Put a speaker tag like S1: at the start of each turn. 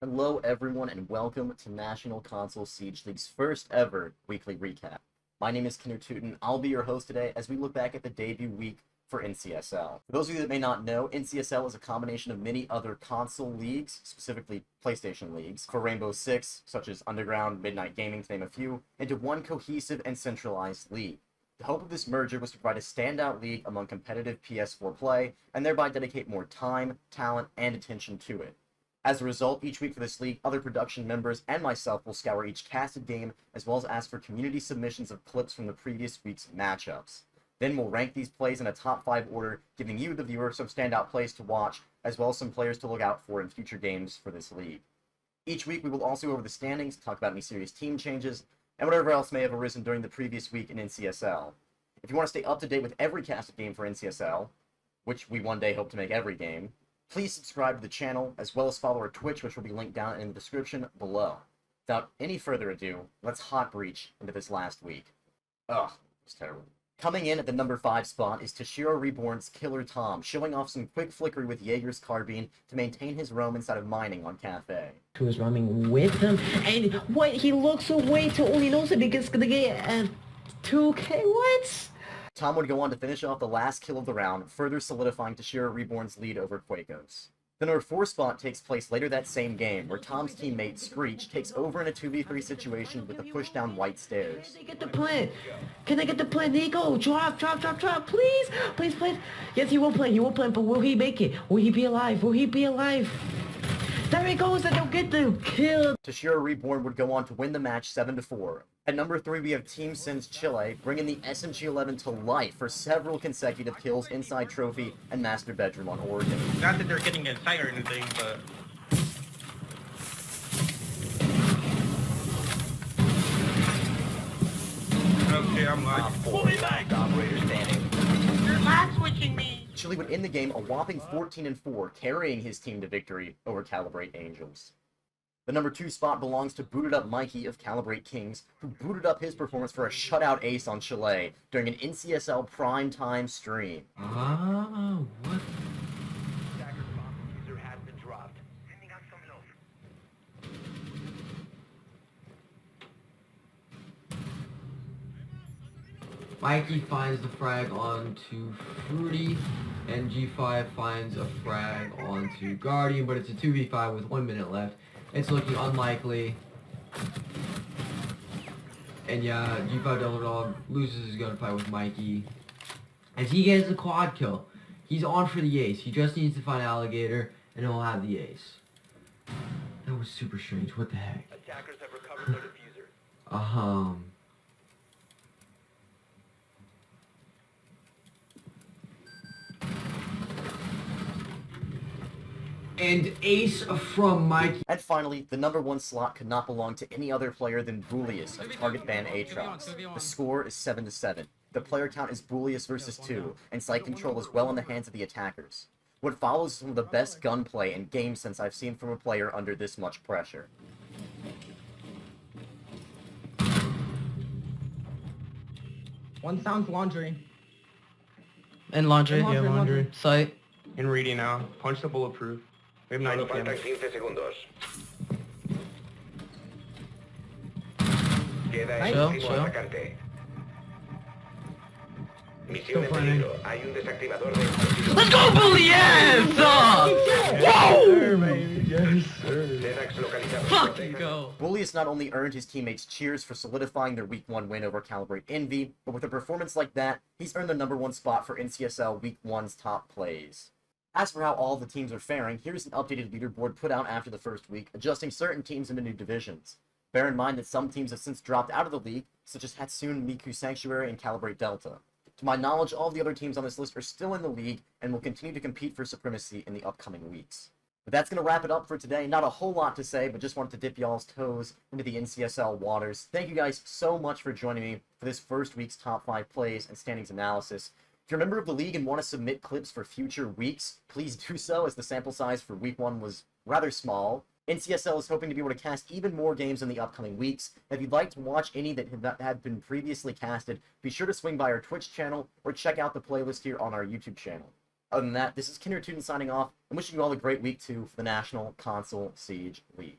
S1: Hello everyone and welcome to National Console Siege League's first ever weekly recap. My name is Kinder Tootin. I'll be your host today as we look back at the debut week for NCSL. For those of you that may not know, NCSL is a combination of many other console leagues, specifically PlayStation leagues, for Rainbow Six, such as Underground, Midnight Gaming, to name a few, into one cohesive and centralized league. The hope of this merger was to provide a standout league among competitive PS4 play, and thereby dedicate more time, talent, and attention to it. As a result, each week for this league, other production members and myself will scour each casted game, as well as ask for community submissions of clips from the previous week's matchups. Then we'll rank these plays in a top 5 order, giving you, the viewer, some standout plays to watch, as well as some players to look out for in future games for this league. Each week we will also go over the standings, talk about any serious team changes, and whatever else may have arisen during the previous week in NCSL. If you want to stay up to date with every casted game for NCSL, which we one day hope to make every game, please subscribe to the channel, as well as follow our Twitch, which will be linked down in the description below. Without any further ado, let's hot breach into this last week. Ugh, it's terrible. Coming in at the number 5 spot is Toshiro Reborn's Killer Tom, showing off some quick flickery with Jaeger's carbine to maintain his roam inside of mining on Cafe.
S2: Who is roaming with him, and what, he looks away to only knows it because gonna get 2K, what?
S1: Tom would go on to finish off the last kill of the round, further solidifying Toshiro Reborn's lead over Quakos. The number 4 spot takes place later that same game, where Tom's teammate, Screech, takes over in a 2v3 situation with a push down white stairs.
S2: Can they get the plant? Can they get the plant? Nico, drop, please, please, please. Yes, he will plant, but will he make it? Will he be alive? Will he be alive? There he goes, and they'll get the kill.
S1: Toshiro Reborn would go on to win the match 7-4. At number 3, we have Team Sins Chile, bringing the SMG-11 to life for several consecutive kills inside Trophy and Master Bedroom on Oregon.
S3: Not that they're getting a sight or anything, but... Okay, I'm live. Pull me back! Operator standing. You're lag switching me!
S1: Chile would end the game a whopping 14-4, carrying his team to victory over Calibrate Angels. The number 2 spot belongs to Booted Up Mikey of Calibrate Kings, who booted up his performance for a shutout ace on Chile during an NCSL primetime stream.
S2: What?
S4: Staggered bomb user has been dropped. Sending out some love.
S5: Mikey finds the frag onto Fruity, and G5 finds a frag onto Guardian, but it's a 2v5 with 1 minute left. It's looking unlikely. And yeah, G5 Double Dog loses his gunfight with Mikey. As he gets the quad kill. He's on for the ace. He just needs to find Alligator, and he'll have the ace. That was super strange. What the heck?
S4: Attackers have recovered their diffuser.
S5: And ace from Mikey.
S1: And finally, the number 1 slot could not belong to any other player than Bullius of Target Ban Aatrox. The score is 7-7. The player count is Bullius versus 2, and site control is well in the hands of the attackers. What follows is some of the best gunplay and game sense I've seen from a player under this much pressure.
S6: One sounds laundry.
S3: And laundry,
S6: And laundry,
S3: yeah, laundry.
S6: laundry.
S3: Site. And reading now. Punch the bulletproof. We have 90
S4: Solo faltan
S3: cams.
S4: 15 segundos. Queda el
S3: Show,
S4: último
S3: show.
S4: atacante. Misión en
S6: planning.
S4: peligro. Hay un desactivador de...
S3: Let's go, Bully! Yes!
S6: Yes, sir.
S4: Lennox localizado.
S3: Fuck you, go!
S1: Bullius not only earned his teammates cheers for solidifying their Week 1 win over Calibrate Envy, but with a performance like that, he's earned the number 1 spot for NCSL Week 1's top plays. As for how all the teams are faring, here's an updated leaderboard put out after the first week, adjusting certain teams into new divisions. Bear in mind that some teams have since dropped out of the league, such as Hatsune Miku Sanctuary and Calibrate Delta. To my knowledge, all of the other teams on this list are still in the league and will continue to compete for supremacy in the upcoming weeks. But that's going to wrap it up for today. Not a whole lot to say, but just wanted to dip y'all's toes into the NCSL waters. Thank you guys so much for joining me for this first week's top 5 plays and standings analysis. If you're a member of the league and want to submit clips for future weeks, please do so, as the sample size for Week 1 was rather small. NCSL is hoping to be able to cast even more games in the upcoming weeks. If you'd like to watch any that had been previously casted, be sure to swing by our Twitch channel or check out the playlist here on our YouTube channel. Other than that, this is Kinder Tootin signing off, and wishing you all a great week 2 for the National Console Siege League.